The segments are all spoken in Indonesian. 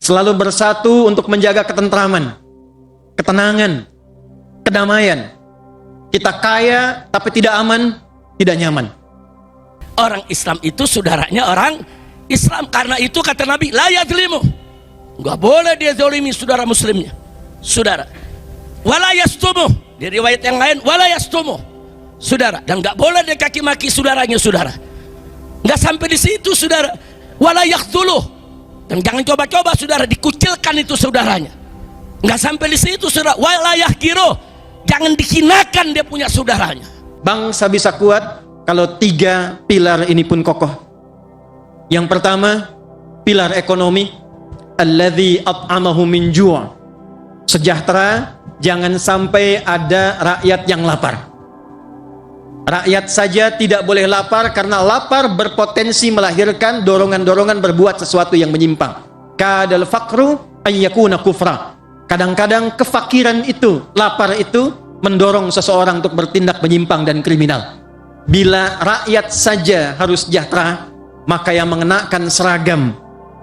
selalu bersatu untuk menjaga ketentraman, ketenangan, kedamaian. Kita kaya tapi tidak aman, tidak nyaman. Orang Islam itu saudaranya orang Islam. Karena itu kata Nabi, la yazlimu, nggak boleh dia zalimi saudara muslimnya. Saudara, wala yastumu, di riwayat yang lain wala yastumu, saudara, dan nggak boleh dia kaki maki saudaranya. Saudara, nggak sampai di situ. Saudara, wala yakhdhuluh, dan jangan coba-coba saudara dikucilkan itu saudaranya. Nggak sampai di situ. Saudara, wala yahqiruh, jangan dihinakan dia punya saudaranya. Bangsa bisa kuat kalau 3 pilar ini pun kokoh. Yang pertama, pilar ekonomi, alladzi at'amahu min ju'. Sejahtera, jangan sampai ada rakyat yang lapar. Rakyat saja tidak boleh lapar, karena lapar berpotensi melahirkan dorongan-dorongan berbuat sesuatu yang menyimpang. Kadal faqru ayyakuna kufra. Kadang-kadang kefakiran itu, lapar itu mendorong seseorang untuk bertindak menyimpang dan kriminal. Bila rakyat saja harus sejahtera, maka yang mengenakan seragam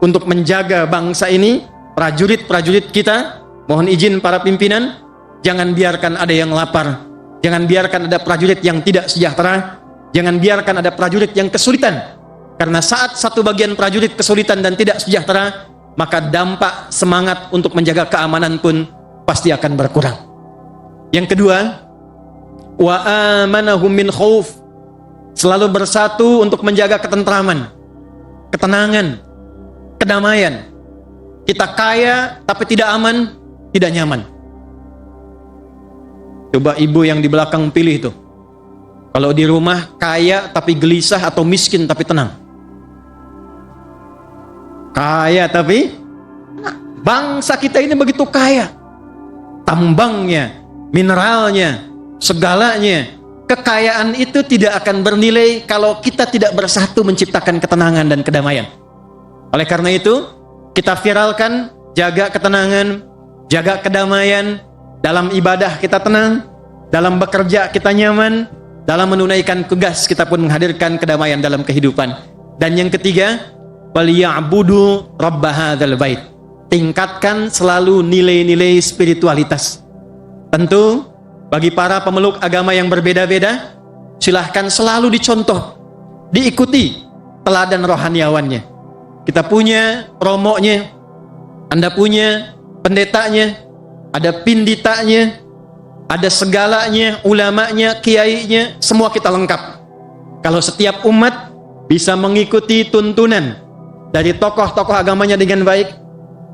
untuk menjaga bangsa ini, prajurit-prajurit kita, mohon izin para pimpinan, jangan biarkan ada yang lapar, jangan biarkan ada prajurit yang tidak sejahtera, jangan biarkan ada prajurit yang kesulitan. Karena saat satu bagian prajurit kesulitan dan tidak sejahtera, maka dampak semangat untuk menjaga keamanan pun pasti akan berkurang. Yang kedua, wa amanahum min khauf, selalu bersatu untuk menjaga ketentraman, ketenangan, kedamaian. Kita kaya tapi tidak aman, tidak nyaman. Coba ibu yang di belakang pilih itu. Kalau di rumah kaya tapi gelisah, atau miskin tapi tenang? Kaya tapi, bangsa kita ini begitu kaya. Tambangnya, mineralnya, segalanya. Kekayaan itu tidak akan bernilai kalau kita tidak bersatu menciptakan ketenangan dan kedamaian. Oleh karena itu, kita viralkan, jaga ketenangan, jaga kedamaian. Dalam ibadah kita tenang, dalam bekerja kita nyaman, dalam menunaikan tugas kita pun menghadirkan kedamaian dalam kehidupan. Dan yang ketiga, waliya'budu rabb hadzal bait. Tingkatkan selalu nilai-nilai spiritualitas. Tentu bagi para pemeluk agama yang berbeda-beda, silahkan selalu dicontoh, diikuti teladan rohaniawannya. Kita punya romonya, Anda punya pendetanya, ada pinditanya, ada segalanya, ulamanya, kiainya, semua kita lengkap. Kalau setiap umat bisa mengikuti tuntunan dari tokoh-tokoh agamanya dengan baik,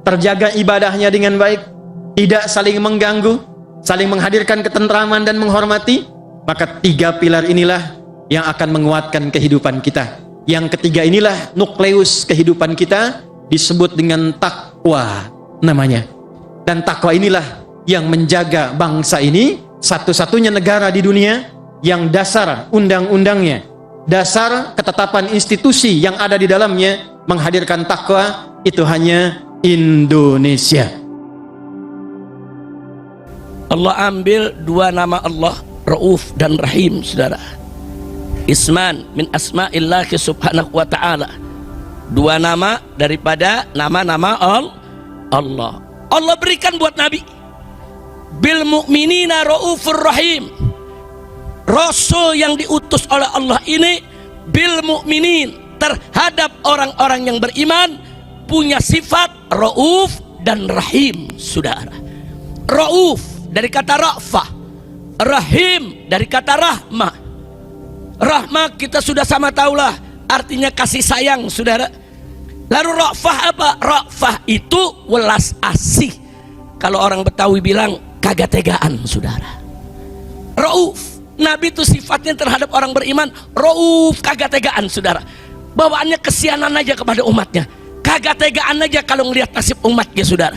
terjaga ibadahnya dengan baik, tidak saling mengganggu, saling menghadirkan ketentraman dan menghormati, maka 3 pilar inilah yang akan menguatkan kehidupan kita. Yang ketiga inilah nukleus kehidupan kita, disebut dengan takwa namanya. Dan takwa inilah yang menjaga bangsa ini, satu-satunya negara di dunia yang dasar undang-undangnya, dasar ketetapan institusi yang ada di dalamnya menghadirkan takwa, itu hanya Indonesia. Allah ambil 2 nama Allah, Rauf dan Rahim, saudara. Isman min asma'illahi subhanahu wa ta'ala. 2 nama daripada nama-nama Allah. Allah berikan buat Nabi. Bil mu'minina Raufur Rahim. Rasul yang diutus oleh Allah ini bil mu'minin, terhadap orang-orang yang beriman, punya sifat Rauf dan Rahim, saudara. Rauf dari kata ra'fah, Rahim dari kata rahmah. Rahmah kita sudah sama tahulah artinya kasih sayang, saudara. Lalu ra'fah apa? Ra'fah itu welas asih. Kalau orang Betawi bilang kagak tegaan, saudara. Rauf, Nabi itu sifatnya terhadap orang beriman Rauf, kagak tegaan, saudara. Bawaannya kesianan aja kepada umatnya, kagak tegaan aja kalau ngelihat nasib umatnya, saudara.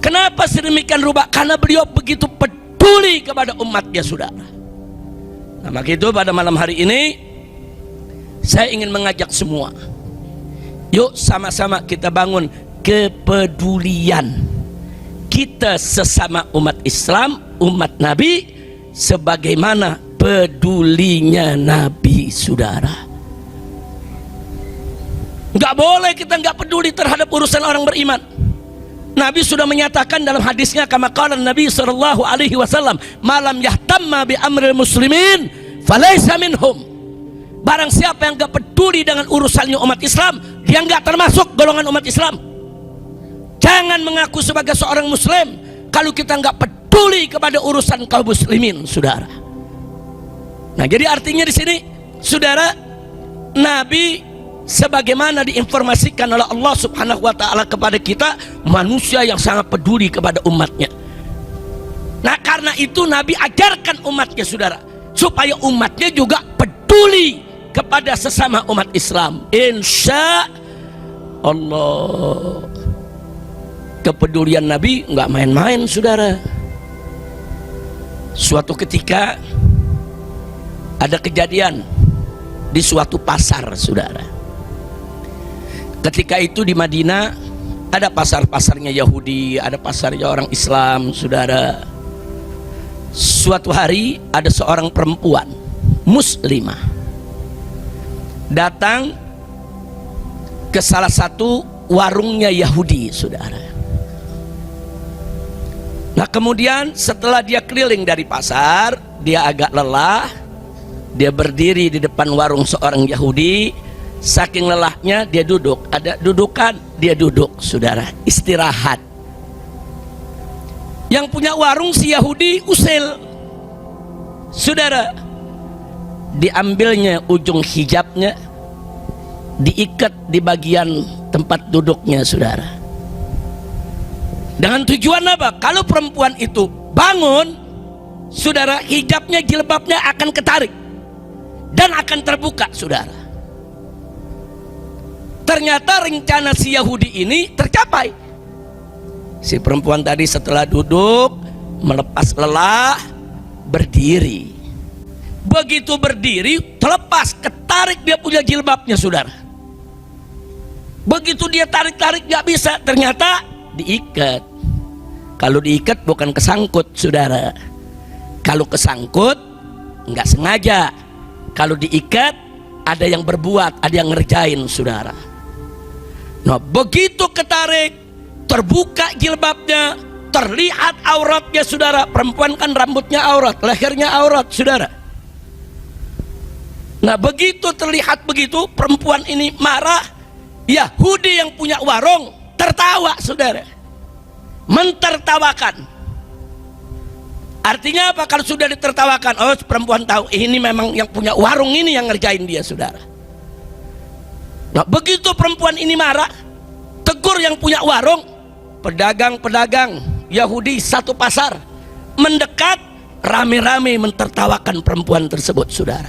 Kenapa sedemikian rupa? Karena beliau begitu peduli kepada umatnya, saudara. Nah, maka itu pada malam hari ini saya ingin mengajak semua, yuk sama-sama kita bangun kepedulian kita sesama umat Islam, umat Nabi, sebagaimana pedulinya Nabi, saudara. Nggak boleh kita nggak peduli terhadap urusan orang beriman. Nabi sudah menyatakan dalam hadisnya, kama qala Nabi sallallahu alaihi wasallam, malam yahtamma bi amril muslimin falaysa minhum. Barang siapa yang nggak peduli dengan urusannya umat Islam, dia nggak termasuk golongan umat Islam. Jangan mengaku sebagai seorang muslim kalau kita nggak peduli kepada urusan kaum muslimin, saudara. Nah, jadi artinya di sini, saudara, Nabi sebagaimana diinformasikan oleh Allah Subhanahu wa taala kepada kita, manusia yang sangat peduli kepada umatnya. Nah, karena itu Nabi ajarkan umatnya, saudara, supaya umatnya juga peduli kepada sesama umat Islam. Insya Allah, kepedulian Nabi nggak main-main, saudara. Suatu ketika ada kejadian di suatu pasar, saudara. Ketika itu di Madinah ada pasar-pasarnya Yahudi, ada pasarnya orang Islam, saudara. Suatu hari ada seorang perempuan muslimah datang ke salah satu warungnya Yahudi, saudara. Nah, kemudian setelah dia keliling dari pasar, dia agak lelah, dia berdiri di depan warung seorang Yahudi. Saking lelahnya dia duduk, ada dudukan, dia duduk, saudara, istirahat. Yang punya warung si Yahudi usil, saudara. Diambilnya ujung hijabnya, diikat di bagian tempat duduknya, saudara. Dengan tujuan apa? Kalau perempuan itu bangun, saudara, hijabnya, jilbabnya akan ketarik dan akan terbuka, saudara. Ternyata rencana si Yahudi ini tercapai. Si perempuan tadi setelah duduk, melepas lelah, berdiri. Begitu berdiri, terlepas, ketarik dia punya jilbabnya, saudara. Begitu dia tarik-tarik gak bisa, ternyata diikat. Kalau diikat bukan kesangkut, saudara. Kalau kesangkut nggak sengaja. Kalau diikat ada yang berbuat, ada yang ngerjain, saudara. Nah, begitu ketarik, terbuka jilbabnya, terlihat auratnya, saudara. Perempuan kan rambutnya aurat, lehernya aurat, saudara. Nah, begitu terlihat begitu, perempuan ini marah. Yahudi yang punya warung tertawa, saudara, mentertawakan. Artinya apa? Kalau sudah ditertawakan, oh, perempuan tahu ini memang yang punya warung ini yang ngerjain dia, saudara. Nah, begitu perempuan ini marah, tegur yang punya warung. Pedagang-pedagang Yahudi satu pasar mendekat, rame-rame mentertawakan perempuan tersebut, saudara.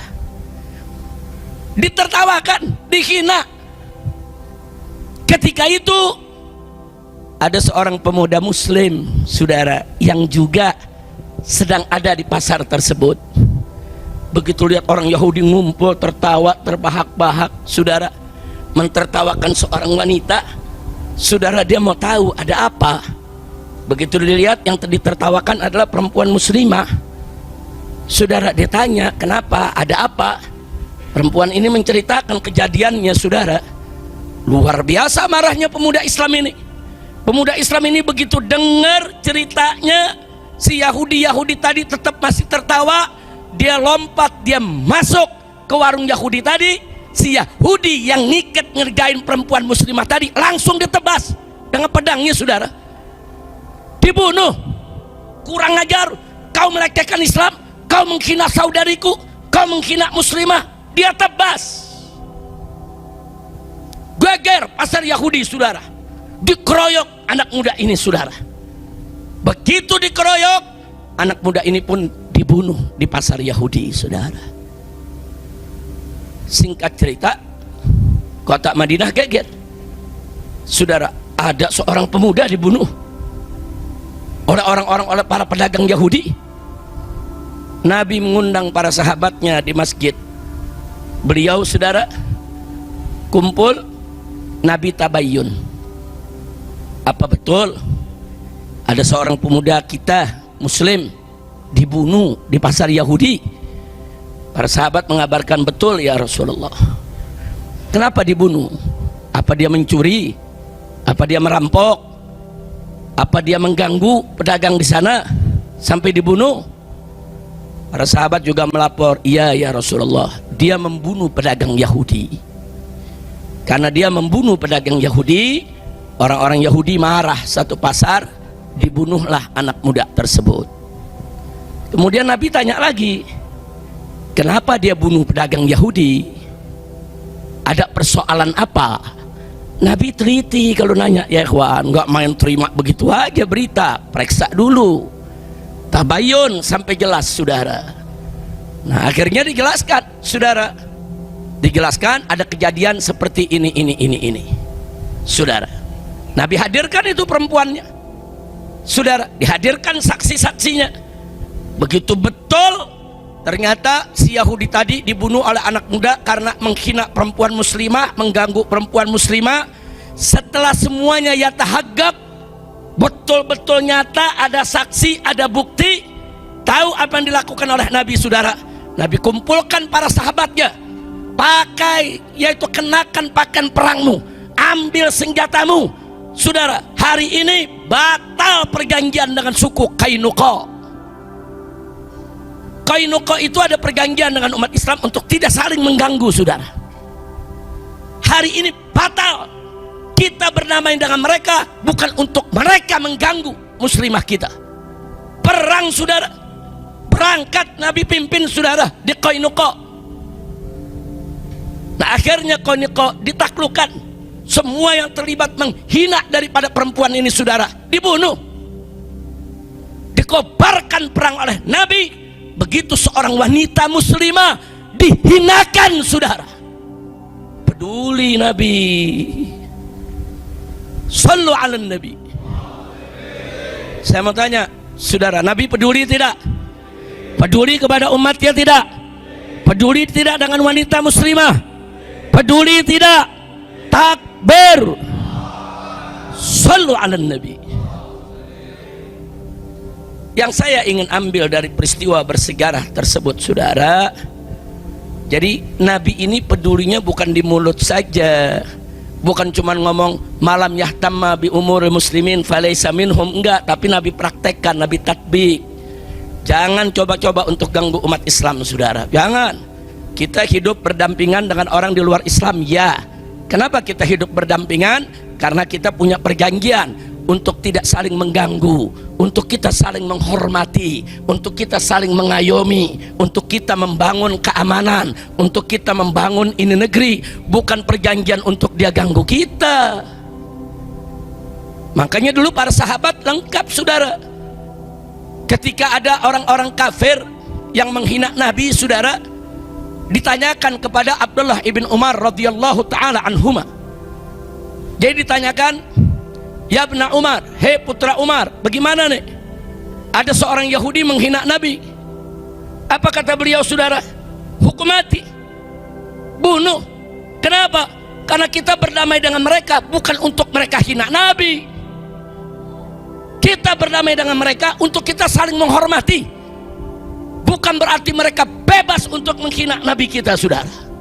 Ditertawakan, dihina. Ketika itu ada seorang pemuda muslim, saudara, yang juga sedang ada di pasar tersebut. Begitu lihat orang Yahudi ngumpul, tertawa, terbahak-bahak, saudara, mentertawakan seorang wanita, saudara, dia mau tahu ada apa. Begitu dilihat yang ditertawakan adalah perempuan muslimah, saudara, dia tanya, kenapa, ada apa? Perempuan ini menceritakan kejadiannya, saudara. Luar biasa marahnya pemuda Islam ini. Pemuda Islam ini begitu dengar ceritanya si Yahudi tadi tetap masih tertawa, dia lompat, dia masuk ke warung Yahudi tadi. Si Yahudi yang ngikat ngerjain perempuan muslimah tadi langsung ditebas dengan pedangnya, saudara. Dibunuh. Kurang ajar, kau melecehkan Islam, kau menghina saudariku, kau menghina muslimah. Dia tebas. Geger pasar Yahudi, saudara. Dikeroyok anak muda ini, saudara. Begitu dikeroyok, anak muda ini pun dibunuh di pasar Yahudi, saudara. Singkat cerita, kota Madinah geger, saudara. Ada seorang pemuda dibunuh oleh para pedagang Yahudi. Nabi mengundang para sahabatnya di masjid. Beliau, saudara, kumpul. Nabi tabayyun, apa betul ada seorang pemuda kita muslim dibunuh di pasar Yahudi? Para sahabat mengabarkan, betul ya Rasulullah. Kenapa dibunuh? Apa dia mencuri? Apa dia merampok? Apa dia mengganggu pedagang di sana sampai dibunuh? Para sahabat juga melapor, iya ya Rasulullah, dia membunuh pedagang Yahudi. Karena dia membunuh pedagang Yahudi, orang-orang Yahudi marah satu pasar, dibunuhlah anak muda tersebut. Kemudian Nabi tanya lagi, kenapa dia bunuh pedagang Yahudi? Ada persoalan apa? Nabi teliti kalau nanya, ya ikhwan, nggak main terima begitu aja berita, periksa dulu, tabayun sampai jelas, saudara. Nah akhirnya dijelaskan, saudara, dijelaskan ada kejadian seperti ini, saudara. Nabi hadirkan itu perempuannya, saudara, dihadirkan saksi-saksinya. Begitu betul, ternyata si Yahudi tadi dibunuh oleh anak muda karena menghina perempuan muslimah, mengganggu perempuan muslimah. Setelah semuanya yatahaggab, betul-betul nyata, ada saksi, ada bukti, tahu apa yang dilakukan oleh Nabi, saudara. Nabi kumpulkan para sahabatnya, pakai, yaitu kenakan pakaian perangmu, ambil senjatamu, saudara. Hari ini batal perjanjian dengan suku Qainuqa. Qainuqa itu ada perjanjian dengan umat Islam untuk tidak saling mengganggu, saudara. Hari ini batal. Kita berdamai dengan mereka bukan untuk mereka mengganggu muslimah kita. Perang, saudara. Berangkat Nabi pimpin, saudara, di Qainuqa. Nah akhirnya Qainuqa ditaklukkan. Semua yang terlibat menghina daripada perempuan ini, saudara, dibunuh. Dikobarkan perang oleh Nabi. Begitu seorang wanita muslimah dihinakan, saudara, peduli Nabi. Sallu ala Nabi. Saya mau tanya, saudara, Nabi peduli tidak? Peduli kepada umatnya tidak? Peduli tidak dengan wanita muslimah? Peduli tidak? Takbir. Sallu ala Nabi. Yang saya ingin ambil dari peristiwa bersejarah tersebut, saudara, jadi Nabi ini pedulinya bukan di mulut saja, bukan cuma ngomong malam yahtamma bi umur muslimin falaysa minhum, enggak, tapi Nabi praktekkan, Nabi tatbik. Jangan coba-coba untuk ganggu umat Islam, saudara, jangan. Kita hidup berdampingan dengan orang di luar Islam, ya. Kenapa kita hidup berdampingan? Karena kita punya perjanjian untuk tidak saling mengganggu, untuk kita saling menghormati, untuk kita saling mengayomi, untuk kita membangun keamanan, untuk kita membangun ini negeri, bukan perjanjian untuk dia ganggu kita. Makanya dulu para sahabat lengkap, saudara. Ketika ada orang-orang kafir yang menghina Nabi, saudara, ditanyakan kepada Abdullah ibn Umar radhiyallahu ta'ala anhuma. Jadi ditanyakan, ya Ibn Umar, hei putra Umar, bagaimana nih? Ada seorang Yahudi menghina Nabi. Apa kata beliau, saudara? Hukum mati, bunuh. Kenapa? Karena kita berdamai dengan mereka bukan untuk mereka hina Nabi. Kita berdamai dengan mereka untuk kita saling menghormati, bukan berarti mereka bebas untuk menghina Nabi kita, saudara.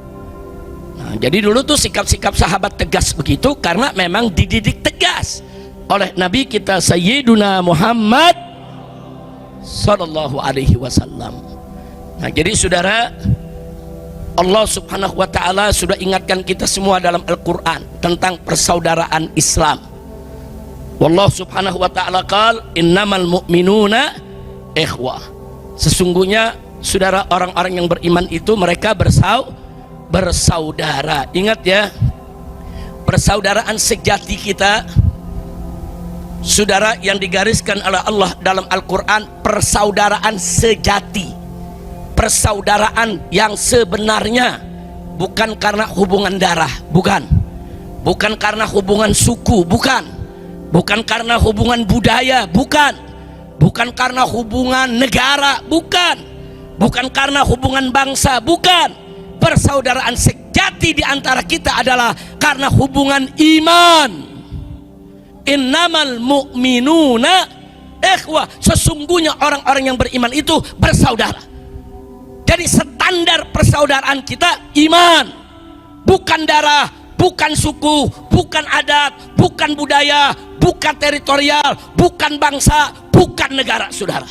Nah, jadi dulu tuh sikap-sikap sahabat tegas begitu karena memang dididik tegas oleh Nabi kita Sayyiduna Muhammad sallallahu alaihi wasallam. Nah, jadi saudara, Allah subhanahu wa ta'ala sudah ingatkan kita semua dalam Al-Quran tentang persaudaraan Islam. Wallah subhanahu wa ta'ala qal innamal mu'minuna ikhwah. Sesungguhnya, saudara, orang-orang yang beriman itu mereka bersaudara. Ingat ya, persaudaraan sejati kita, saudara, yang digariskan oleh Allah dalam Al-Quran, persaudaraan sejati, persaudaraan yang sebenarnya, bukan karena hubungan darah, bukan karena hubungan suku, bukan karena hubungan budaya, bukan karena hubungan negara, bukan karena hubungan bangsa, bukan. Persaudaraan sejati di antara kita adalah karena hubungan iman. Innamal mu'minuna ikhwah. Sesungguhnya orang-orang yang beriman itu bersaudara. Jadi standar persaudaraan kita iman, bukan darah, bukan suku, bukan adat, bukan budaya, bukan teritorial, bukan bangsa, bukan negara, saudara.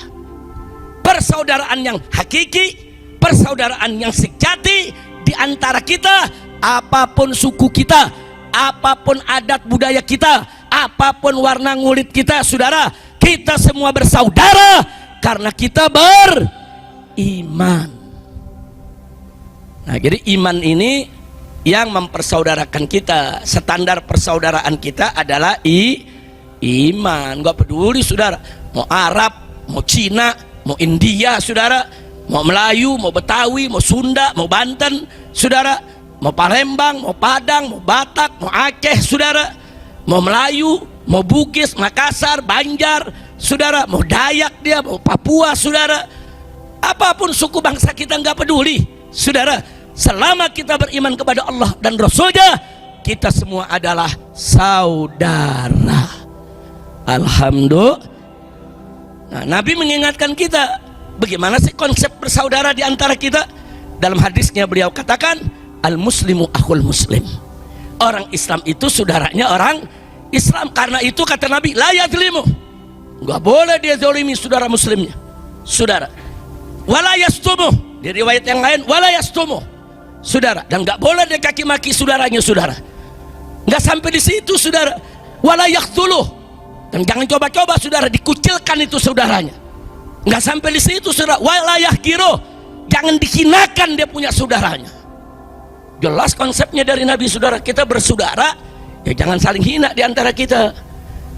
Persaudaraan yang hakiki, persaudaraan yang sejati di antara kita, apapun suku kita, apapun adat budaya kita, apapun warna kulit kita, saudara, kita semua bersaudara karena kita beriman. Nah, jadi iman ini yang mempersaudarakan kita. Standar persaudaraan kita adalah iman. Gak peduli, saudara, mau Arab, mau Cina, mau India, saudara, mau Melayu, mau Betawi, mau Sunda, mau Banten, saudara, mau Palembang, mau Padang, mau Batak, mau Aceh, saudara, mau Melayu, mau Bugis, Makassar, Banjar, saudara, mau Dayak dia, mau Papua, saudara, apapun suku bangsa kita nggak peduli, saudara, selama kita beriman kepada Allah dan Rasulnya, kita semua adalah saudara. Alhamdulillah. Nah, Nabi mengingatkan kita bagaimana sih konsep bersaudara di antara kita. Dalam hadisnya beliau katakan, al muslimu akhul muslim, orang Islam itu saudaranya orang Islam. Karena itu kata Nabi, la yadzlimu, nggak boleh dia zalimi saudara muslimnya, saudara. Wala yastumu, di riwayat yang lain wala yastumu, saudara, dan nggak boleh dia kaki maki saudaranya, saudara. Nggak sampai di situ, saudara. Wala yakhdhuluh, dan jangan coba-coba, saudara, dikucilkan itu saudaranya. Nggak sampai di situ, saudara. Wala yahqiruh, jangan dihinakan dia punya saudaranya. Jelas konsepnya dari Nabi, saudara. Kita bersaudara, ya jangan saling hina di antara kita,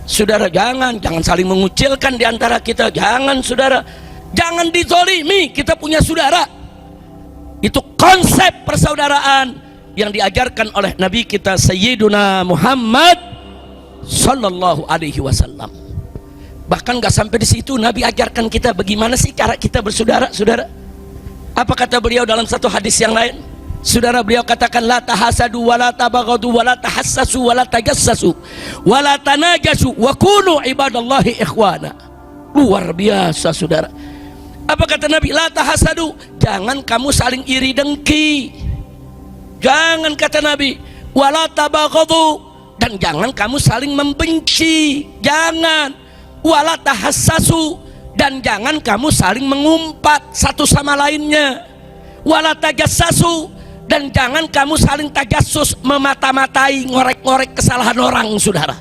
saudara. Jangan saling mengucilkan di antara kita. Jangan, saudara. Jangan dizolimi, kita punya saudara. Itu konsep persaudaraan yang diajarkan oleh Nabi kita Sayyiduna Muhammad Sallallahu Alaihi Wasallam. Bahkan gak sampai di situ, Nabi ajarkan kita bagaimana sih cara kita bersaudara, saudara. Apa kata beliau dalam satu hadis yang lain, saudara? Beliau katakan, la tahasadu wa la tabaghadu wa la tahassasu wa la tajassasu wa la tanajasu wa kunu ibadallahi ikhwana. Luar biasa, saudara. Apa kata Nabi? La tahasadu, jangan kamu saling iri dengki. Jangan, kata Nabi. Wa la tabaghadu, dan jangan kamu saling membenci. Jangan. Wala tahassasu, dan jangan kamu saling mengumpat satu sama lainnya. Wala tajassasu, dan jangan kamu saling tajassus, memata-matai, ngorek-ngorek kesalahan orang, saudara.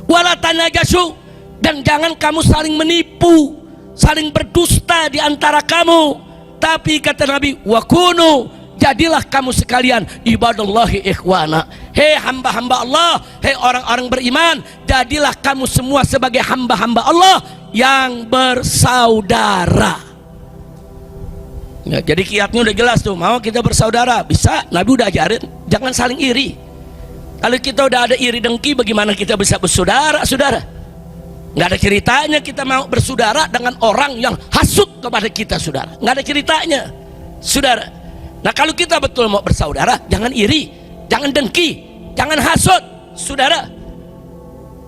Wala tanajasu, dan jangan kamu saling menipu, saling berdusta di antara kamu. Tapi kata Nabi, wakunu, jadilah kamu sekalian ibadallahi ikhwana. Hei hamba-hamba Allah, hei orang-orang beriman, jadilah kamu semua sebagai hamba-hamba Allah yang bersaudara. Ya, jadi kiatnya udah jelas tuh. Mau kita bersaudara, bisa, Nabi udah ajarin, jangan saling iri. Kalau kita udah ada iri dengki, bagaimana kita bisa bersaudara, saudara? Nggak ada ceritanya kita mau bersaudara dengan orang yang hasut kepada kita, saudara. Nggak ada ceritanya, saudara. Nah, kalau kita betul mau bersaudara, jangan iri, jangan dengki, jangan hasut, saudara.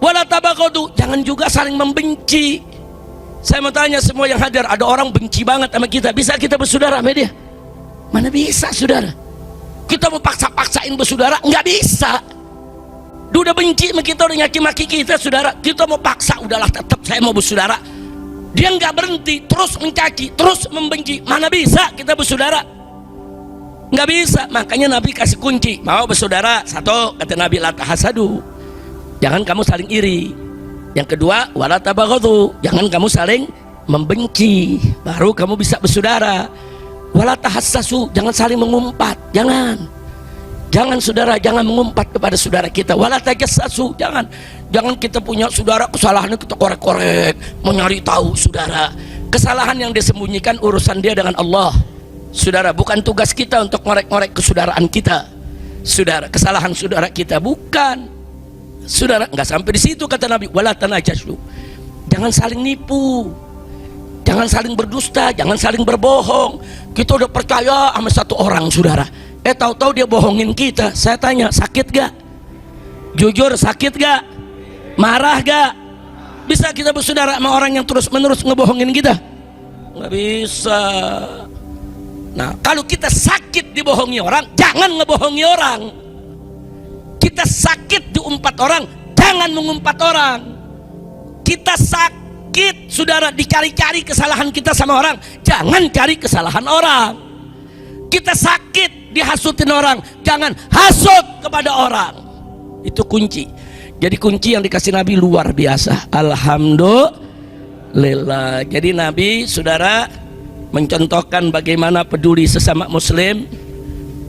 Wala tabaghadu, jangan juga saling membenci. Saya mau tanya semua yang hadir, ada orang benci banget sama kita, bisa kita bersaudara sama dia? Mana bisa, saudara? Kita mau paksa-paksain bersaudara, nggak bisa. Dia udah benci sama kita, udah nyaki-maki kita, saudara. Kita mau paksa, udahlah tetap saya mau bersaudara. Dia nggak berhenti, terus mencaci, terus membenci. Mana bisa kita bersaudara? Nggak bisa. Makanya Nabi kasih kunci, mau bersaudara, satu, kata Nabi, la tahasadu, jangan kamu saling iri. Yang kedua, wala tabaghadu, jangan kamu saling membenci, baru kamu bisa bersaudara. Wala tahassasu, jangan saling mengumpat, jangan, saudara, jangan mengumpat kepada saudara kita. Wala tajassasu, jangan kita punya saudara kesalahannya kita korek-korek, mencari tahu, saudara. Kesalahan yang disembunyikan urusan dia dengan Allah, saudara. Bukan tugas kita untuk ngorek-ngorek kesaudaraan kita, saudara. Kesalahan saudara kita bukan, saudara. Nggak sampai di situ, kata Nabi, wala tanajasu, jangan saling nipu, jangan saling berdusta, jangan saling berbohong. Kita udah percaya sama satu orang, saudara, tahu-tahu dia bohongin kita. Saya tanya, sakit gak? Jujur, sakit gak? Marah gak? Bisa kita bersaudara sama orang yang terus-menerus ngebohongin kita? Nggak bisa. Nah, kalau kita sakit dibohongi orang, jangan ngebohongi orang. Kita sakit diumpat orang, jangan mengumpat orang. Kita sakit, saudara, dicari-cari kesalahan kita sama orang, jangan cari kesalahan orang. Kita sakit dihasutin orang, jangan hasut kepada orang. Itu kunci. Jadi kunci yang dikasih Nabi luar biasa. Alhamdulillah. Jadi Nabi, saudara, mencontohkan bagaimana peduli sesama muslim.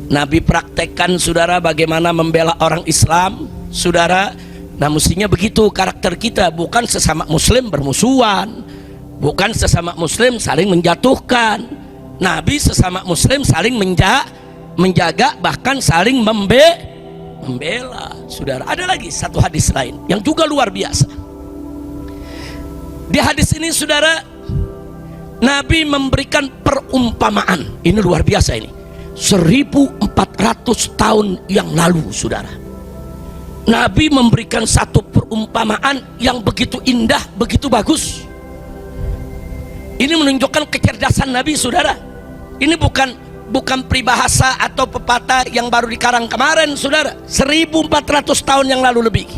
Nabi praktekkan, saudara, bagaimana membela orang Islam, saudara. Nah, mestinya begitu karakter kita, bukan sesama muslim bermusuhan, bukan sesama muslim saling menjatuhkan. Nabi sesama muslim saling menjaga, bahkan saling membela. Saudara, ada lagi satu hadis lain yang juga luar biasa. Di hadis ini, saudara, Nabi memberikan perumpamaan. Ini luar biasa ini. 1400 tahun yang lalu, saudara, Nabi memberikan satu perumpamaan yang begitu indah, begitu bagus. Ini menunjukkan kecerdasan Nabi, saudara. Ini bukan peribahasa atau pepatah yang baru dikarang kemarin, saudara. 1400 tahun yang lalu lebih.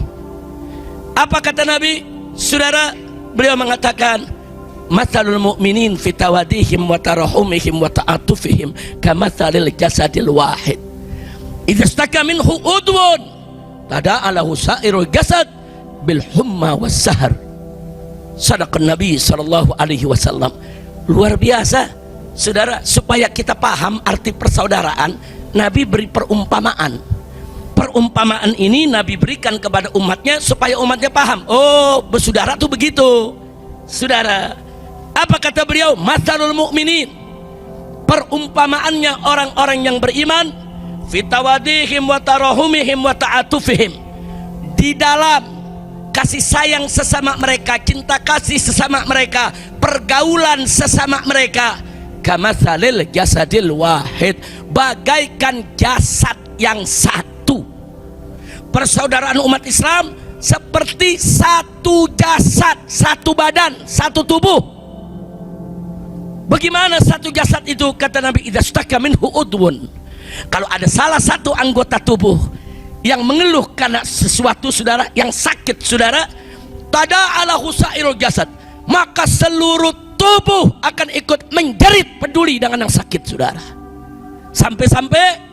Apa kata Nabi? Saudara, beliau mengatakan, mathalul mu'minin fi tawadihim wa tarahumihim wa ta'atufihim kamathalil jasadil wahid idza istaka minhu udwun tada'alahu sa'irul jasad bil humma was sahar. Sadaqan Nabi sallallahu alaihi wasallam. Luar biasa, saudara. Supaya kita paham arti persaudaraan, Nabi beri perumpamaan. Perumpamaan ini Nabi berikan kepada umatnya supaya umatnya paham. Oh, bersaudara tuh begitu, saudara. Apa kata beliau? Mathalul mu'minin, perumpamaannya orang-orang yang beriman, fitawadihim wa tarahumihim wa ta'atufihim, di dalam kasih sayang sesama mereka, cinta kasih sesama mereka, pergaulan sesama mereka, kamatsalil jasadil wahid, bagaikan jasad yang satu. Persaudaraan umat Islam seperti satu jasad, satu badan, satu tubuh. Bagaimana satu jasad itu? Kata Nabi, idza staka minhu udwun, kalau ada salah satu anggota tubuh yang mengeluh karena sesuatu, saudara, yang sakit, saudara, tada'alahu sa'irul jasad, maka seluruh tubuh akan ikut menjerit peduli dengan yang sakit, saudara. Sampai-sampai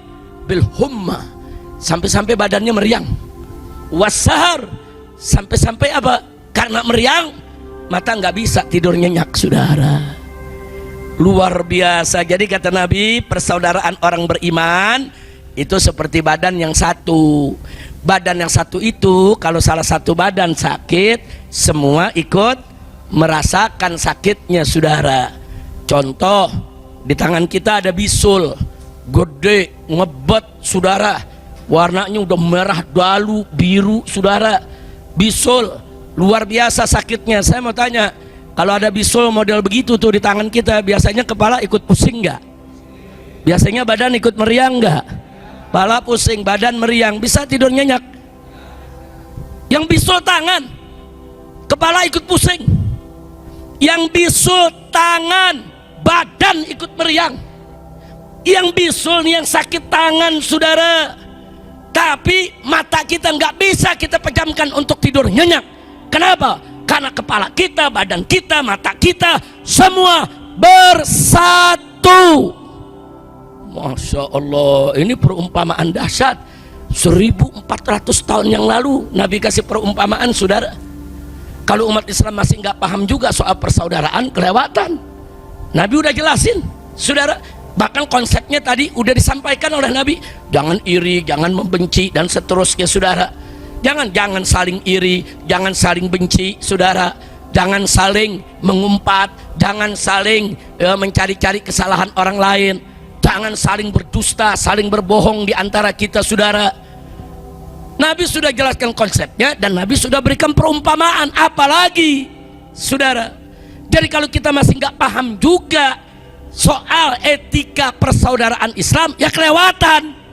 bil humma, sampai-sampai badannya meriang, wasahar, sampai-sampai apa? Karena meriang, mata nggak bisa tidur nyenyak, saudara. Luar biasa. Jadi kata Nabi, persaudaraan orang beriman itu seperti badan yang satu. Badan yang satu itu, kalau salah satu badan sakit, semua ikut merasakan sakitnya, saudara. Contoh, di tangan kita ada bisul, gede, ngebet, saudara. Warnanya udah merah, dalu, biru, saudara. Bisul, luar biasa sakitnya. Saya mau tanya, kalau ada bisul model begitu tuh di tangan kita, biasanya kepala ikut pusing nggak? Biasanya badan ikut meriang nggak? Kepala pusing, badan meriang, bisa tidur nyenyak. Yang bisul tangan, kepala ikut pusing. Yang bisul tangan, badan ikut meriang. Yang bisul nih, yang sakit tangan, saudara. Tapi mata kita nggak bisa kita pejamkan untuk tidur nyenyak. Kenapa? Karena kepala kita, badan kita, mata kita semua bersatu. Masya Allah, ini perumpamaan dahsyat. 1400 tahun yang lalu Nabi kasih perumpamaan, saudara. Kalau umat Islam masih nggak paham juga soal persaudaraan, kelewatan. Nabi udah jelasin, saudara. Bahkan konsepnya tadi udah disampaikan oleh Nabi. Jangan iri, jangan membenci, dan seterusnya, saudara. Jangan saling iri, jangan saling benci, saudara. Jangan saling mengumpat, jangan saling mencari-cari kesalahan orang lain. Jangan saling berdusta, saling berbohong di antara kita, saudara. Nabi sudah jelaskan konsepnya dan Nabi sudah berikan perumpamaan. Apalagi, saudara. Jadi kalau kita masih nggak paham juga soal etika persaudaraan Islam, ya kelewatan.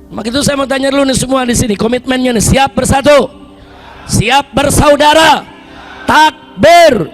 Maka itu saya mau tanya dulu nih semua di sini, komitmennya nih, siap bersatu, siap bersaudara, takbir.